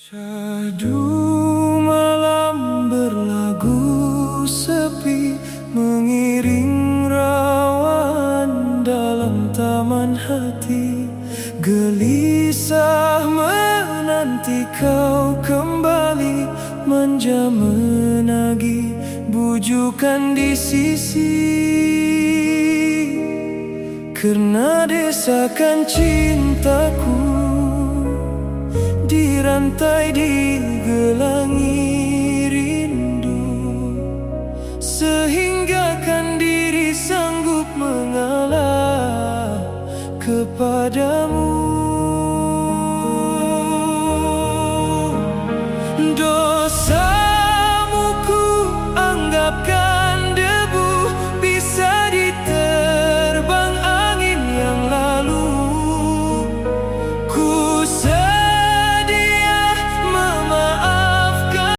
Syahdu malam berlagu sepi, mengiring rawan dalam taman hati. Gelisah menanti kau kembali, manja menagih bujukan di sisi. Karena desakan cintaku dirantai, digelangi rindu, sehingga kan diri sanggup mengalah kepadamu. Dosa